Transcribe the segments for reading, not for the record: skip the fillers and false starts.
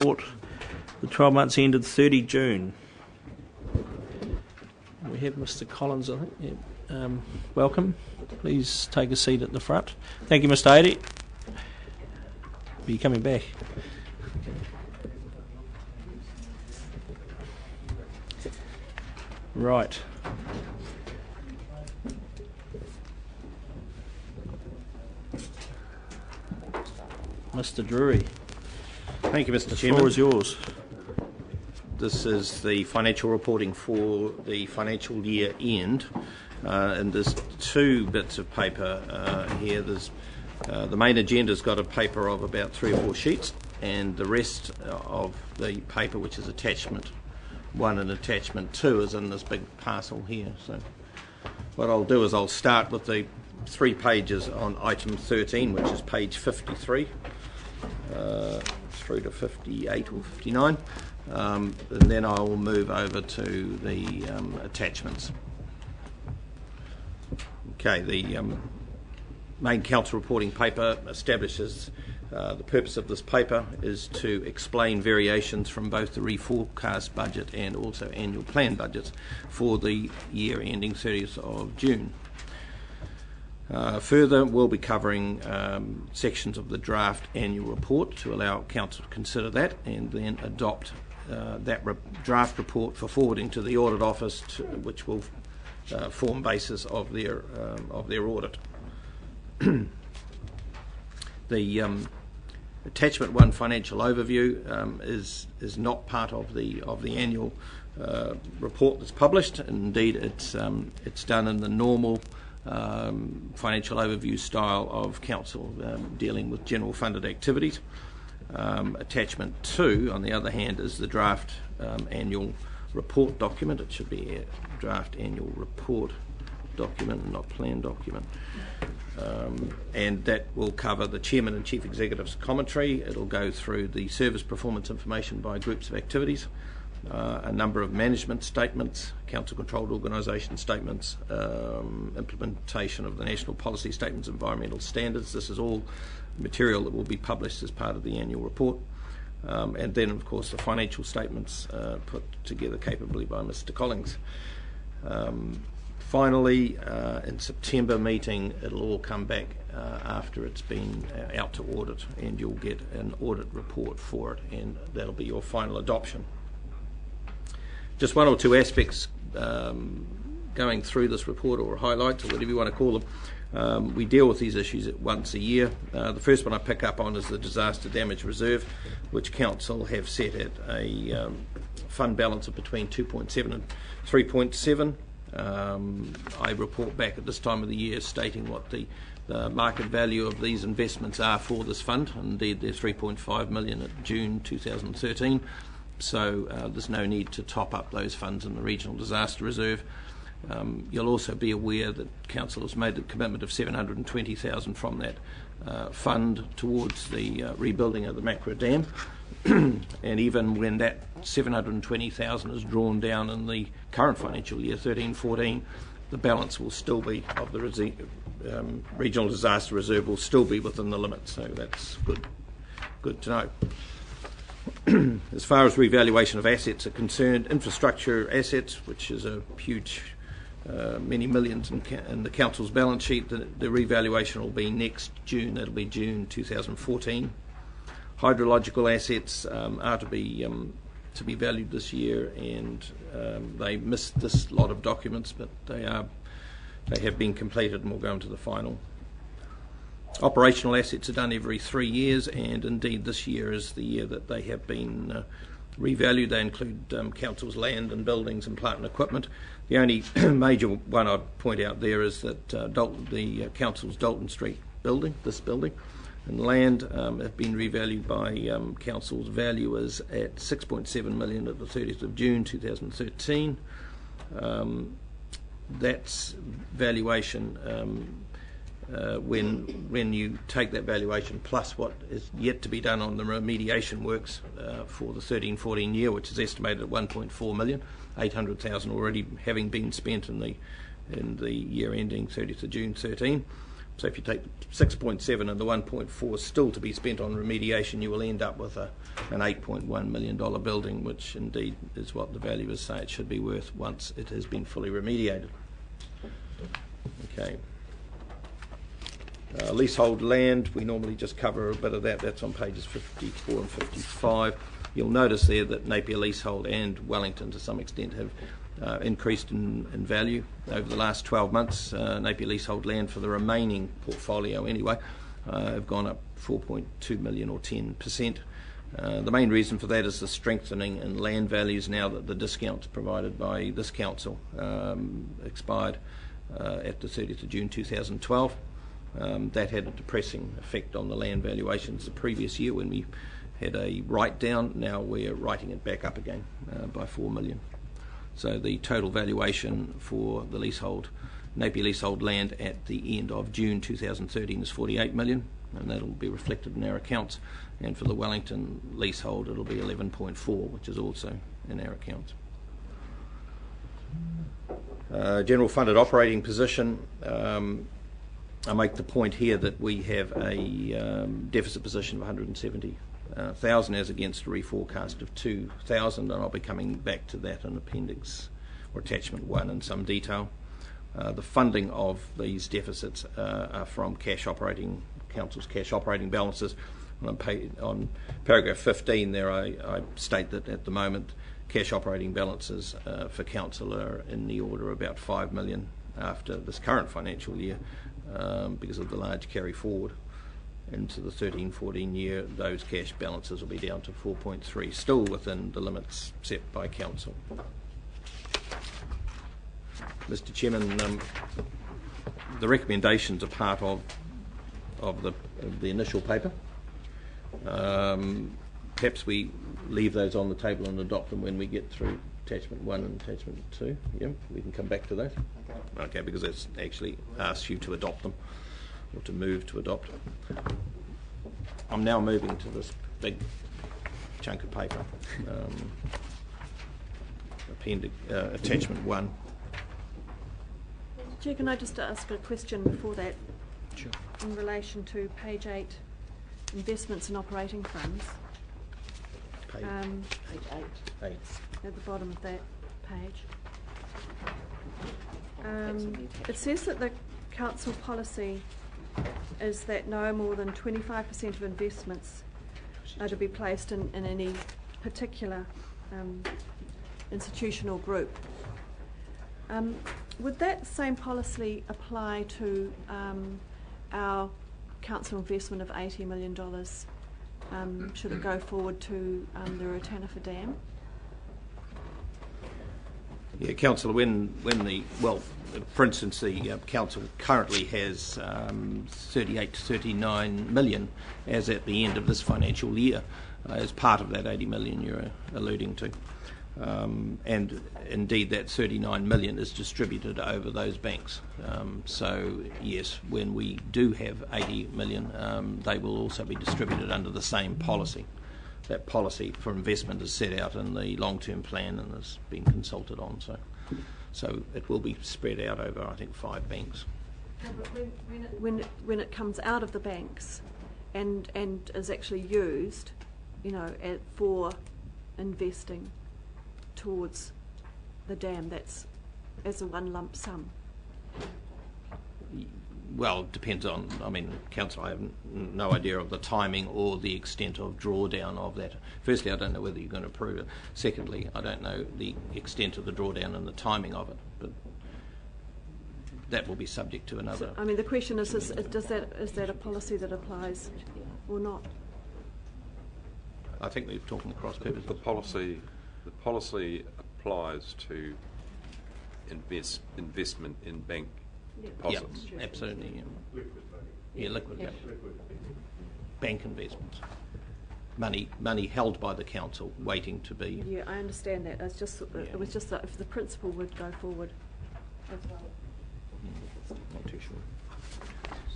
The 12 months ended 30 June. We have Mr. Collins, I think. Yeah. Welcome. Please take a seat at the front. Thank you, Mr. Adey. Are you coming back? Right. Mr. Drury. Thank you, Mr. The Chairman. floor is yours. This is the financial reporting for the financial year end, and there's two bits of paper here. There's the main agenda's got a paper of about 3 or 4 sheets, and the rest of the paper, which is attachment 1 and attachment 2, is in this big parcel here. So what I'll do is I'll start with the 3 pages on item 13, which is page 53 through to 58 or 59. And then I will move over to the attachments. Okay, the main council reporting paper establishes the purpose of this paper is to explain variations from both the reforecast budget and also annual plan budgets for the year ending 30th of June. Further, we'll be covering sections of the draft annual report to allow council to consider that and then adopt that draft report for forwarding to the audit office, which will form basis of their audit. The attachment 1 financial overview is not part of the annual report that's published. Indeed, it's done in the normal financial overview style of council dealing with general funded activities. Attachment 2, on the other hand, is the draft annual report document. It should be a draft annual report document, not plan document. And that will cover the Chairman and Chief Executive's commentary. It'll go through the service performance information by groups of activities, a number of management statements, council-controlled organisation statements, implementation of the national policy statements, environmental standards. This is all material that will be published as part of the annual report. And then, of course, the financial statements put together capably by Mr. Collins. Finally, in September meeting, it'll all come back after it's been out to audit, and you'll get an audit report for it, and that'll be your final adoption. Just 1 or 2 aspects going through this report, or highlights, or whatever you want to call them. We deal with these issues once a year. The first one I pick up on is the disaster damage reserve, which council have set at a fund balance of between 2.7 and 3.7. I report back at this time of the year stating what the market value of these investments are for this fund. Indeed, they're 3.5 million at June 2013. So there's no need to top up those funds in the Regional Disaster Reserve. You'll also be aware that Council has made the commitment of $720,000 from that fund towards the rebuilding of the Macra Dam. And even when that $720,000 is drawn down in the current financial year, 13-14, the balance will still be of the Regional Disaster Reserve will still be within the limit. So that's good to know. As far as revaluation of assets are concerned, infrastructure assets, which is a huge, many millions in the council's balance sheet, the revaluation will be next June. That'll be June 2014. Hydrological assets are to be valued this year, and they missed this lot of documents, but they have been completed and will go into the final. Operational assets are done every 3 years, and indeed this year is the year that they have been revalued. They include council's land and buildings and plant and equipment. The only major one I'd point out there is that the council's Dalton Street building, this building, and land have been revalued by council's valuers at 6.7 million at the 30th of June 2013. That's valuation. When you take that valuation plus what is yet to be done on the remediation works for the 13-14 year, which is estimated at 1.4 million, 800,000 already having been spent in the year ending 30th of June 13. So if you take the 6.7 and the 1.4 still to be spent on remediation, you will end up with an $8.1 million building, which indeed is what the valuers say it should be worth once it has been fully remediated. Okay. Leasehold land, we normally just cover a bit of that. That's on pages 54 and 55. You'll notice there that Napier Leasehold and Wellington to some extent have increased in value over the last 12 months. Napier Leasehold land for the remaining portfolio anyway have gone up 4.2 million or 10%. The main reason for that is the strengthening in land values now that the discounts provided by this council expired at the 30th of June 2012. That had a depressing effect on the land valuations the previous year when we had a write-down. Now we're writing it back up again by 4 million. So the total valuation for the Napier leasehold land at the end of June 2013 is 48 million, and that'll be reflected in our accounts. And for the Wellington leasehold, it'll be 11.4, which is also in our accounts. General funded operating position. I make the point here that we have a deficit position of 170,000 as against a reforecast of 2,000, and I'll be coming back to that in Appendix or Attachment 1 in some detail. The funding of these deficits are from Council's cash operating balances. On paragraph 15 there I state that at the moment cash operating balances for Council are in the order of about 5 million after this current financial year because of the large carry forward into the 13-14 year. Those cash balances will be down to 4.3, still within the limits set by Council. Mr. Chairman, the recommendations are part of the initial paper. Perhaps we leave those on the table and adopt them when we get through Attachment 1 and Attachment 2. Yeah, we can come back to that. Okay, because it's actually asks you to adopt them or to move to adopt. I'm now moving to this big chunk of paper. Attachment 1. Chair, can I just ask a question before that? Sure. In relation to page 8, investments and operating funds. Page 8. At the bottom of that page. It says that the council policy is that no more than 25% of investments are to be placed in any particular institutional group. Would that same policy apply to our council investment of $80 million should it go forward to the Rotanafa Dam? Yeah, Councillor, for instance, the council currently has 38 to 39 million as at the end of this financial year as part of that 80 million you're alluding to. And indeed that 39 million is distributed over those banks. So yes, when we do have 80 million, they will also be distributed under the same policy. That policy for investment is set out in the long-term plan and has been consulted on. So it will be spread out over, I think, 5 banks. No, but when it comes out of the banks and is actually used, for investing towards the dam, that's as a one lump sum. Well, it depends on, Council, I have no idea of the timing or the extent of drawdown of that. Firstly, I don't know whether you're going to approve it. Secondly, I don't know the extent of the drawdown and the timing of it, but that will be subject to another... So, the question is that a policy that applies or not? I think we're talking across purposes. The policy applies to investment in bank deposits. Yeah, absolutely. Yeah, liquid. Bank investments. Money held by the council, waiting to be. Yeah, I understand that. It was just that if the principal would go forward as well. Not too sure.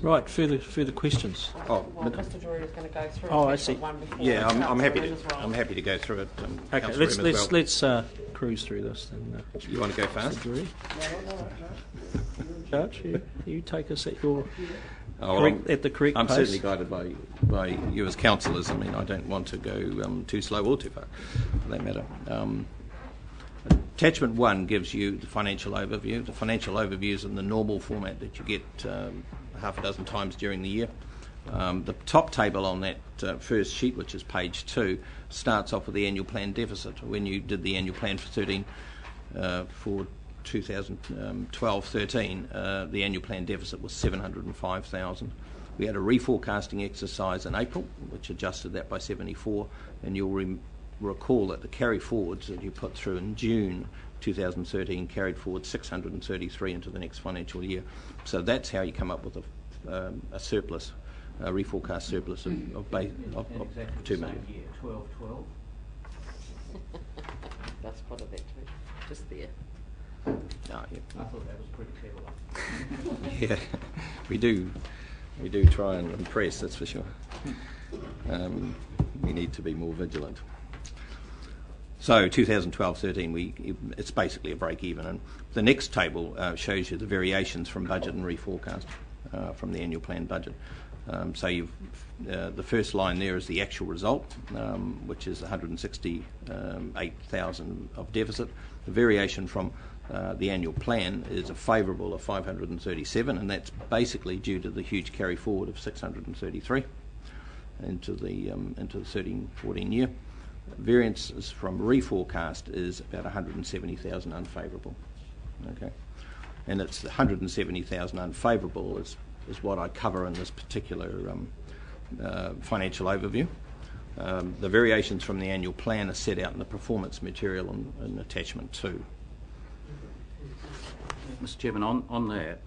Right, further questions? Mr. Drury is going to go through. I see. One before. Yeah, I'm happy to go through it. Okay, let's cruise through this then. You want to go fast? Judge, you take us at your at the correct I'm pace? certainly guided by you as councillors. I mean, I don't want to go too slow or too far, for that matter. Attachment 1 gives you the financial overview. The financial overview is in the normal format that you get half a dozen times during the year. The top table on that first sheet, which is page 2, starts off with the annual plan deficit. When you did the annual plan for 2012-13, the annual plan deficit was 705,000. We had a reforecasting exercise in April, which adjusted that by 74, and you'll recall that the carry forwards that you put through in June 2013 carried forward 633 into the next financial year. So that's how you come up with a surplus, a reforecast surplus of 2 million. Year, 12. That's part of it too, just there. Oh, yeah. I thought that was pretty clever. Yeah, we do try and impress, that's for sure. We need to be more vigilant. So 2012-13, it's basically a break even, and the next table shows you the variations from budget and reforecast from the annual plan budget. So the first line there is the actual result, which is 168,000 of deficit. The variation from the annual plan is a favourable of 537, and that's basically due to the huge carry forward of 633 into the 13-14 year. Variances from reforecast is about 170,000 unfavourable. Okay, and it's 170,000 unfavourable is what I cover in this particular financial overview. The variations from the annual plan are set out in the performance material in attachment 2. Mr. Chairman, on that,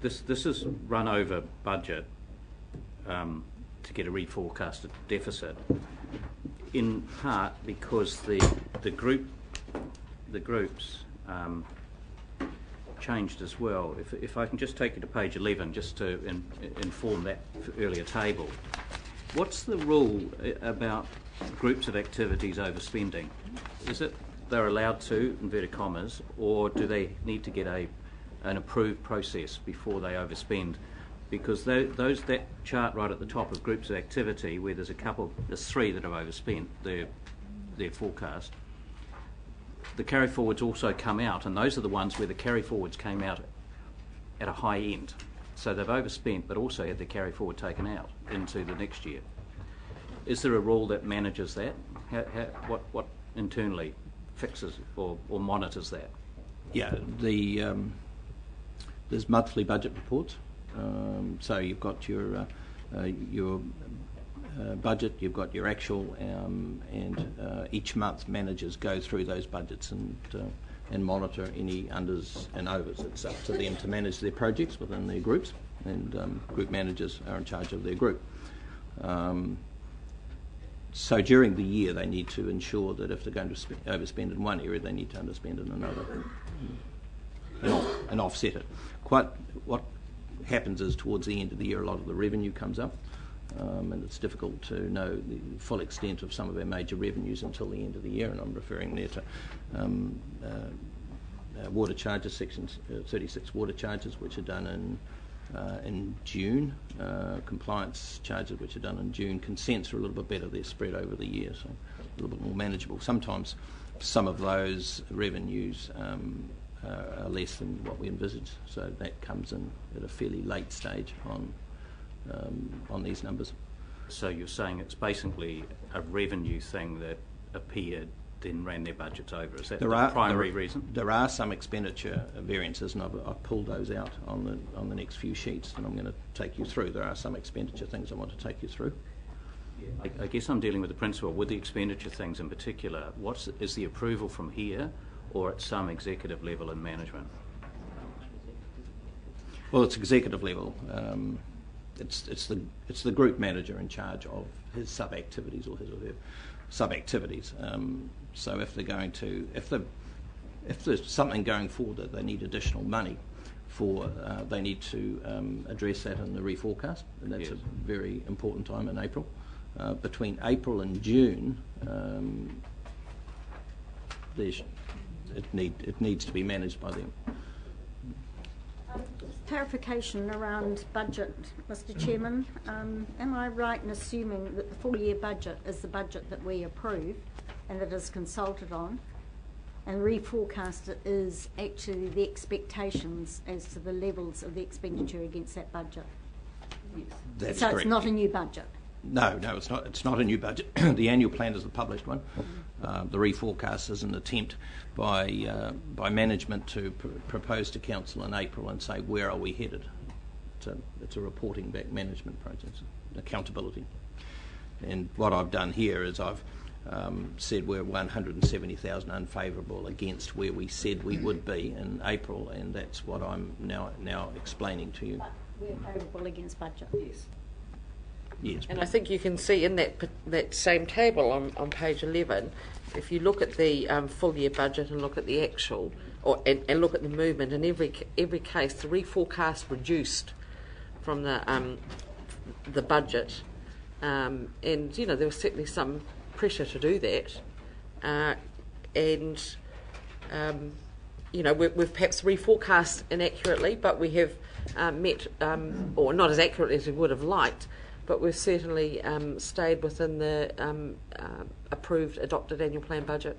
this is run over budget to get a reforecasted deficit, in part because the groups changed as well. If I can just take you to page 11, just to inform that earlier table. What's the rule about groups of activities overspending? Is it they're allowed to, inverted commas, or do they need to get an approved process before they overspend? Because that chart right at the top of groups of activity, where there's 3 that have overspent their forecast, the carry forwards also come out, and those are the ones where the carry forwards came out at a high end. So they've overspent, but also had the carry forward taken out into the next year. Is there a rule that manages that? What internally fixes or monitors that? Yeah, there's monthly budget reports. So you've got your budget, you've got your actual, and each month managers go through those budgets and monitor any unders and overs. It's up to them to manage their projects within their groups, and group managers are in charge of their group. So during the year they need to ensure that if they're going to overspend in one area, they need to underspend in another and offset it. What happens is towards the end of the year a lot of the revenue comes up, and it's difficult to know the full extent of some of our major revenues until the end of the year, and I'm referring there to water charges, section 36 water charges, which are done in June, compliance charges which are done in June. Consents are a little bit better, they're spread over the year, so a little bit more manageable. Sometimes some of those revenues are less than what we envisage, so that comes in at a fairly late stage on these numbers. So you're saying it's basically a revenue thing that appeared, then ran their budgets over. Is that the primary reason? There are some expenditure variances, and I've pulled those out on the next few sheets, and I'm going to take you through. There are some expenditure things I want to take you through. Yeah. I guess I'm dealing with the principle. With the expenditure things in particular, is the approval from here or at some executive level in management? Well, it's executive level. It's the group manager in charge of his sub-activities or his or her sub-activities. So if there's something going forward that they need additional money for, they need to address that in the reforecast, and that's a very important time in April. Between April and June, it needs to be managed by them. clarification around budget, Mr. Chairman. Am I right in assuming that the full year budget is the budget that we approve and that is consulted on, and reforecast is actually the expectations as to the levels of the expenditure against that budget? That's so correct. It's not a new budget? No, it's not. It's not a new budget. The annual plan is the published one. The reforecast is an attempt by management to propose to council in April and say, where are we headed? It's a reporting back management process, accountability. And what I've done here is I've said we're 170,000 unfavourable against where we said we would be in April, and that's what I'm now explaining to you. But we're favourable against budget. Yes. Yes. And I think you can see in that same table on page 11, if you look at the full year budget and look at the actual, and look at the movement, in every case, the reforecast reduced from the budget, and there was certainly some pressure to do that, we've perhaps reforecast inaccurately, but we have met, or not as accurately as we would have liked, but we've certainly stayed within the approved, adopted annual plan budget.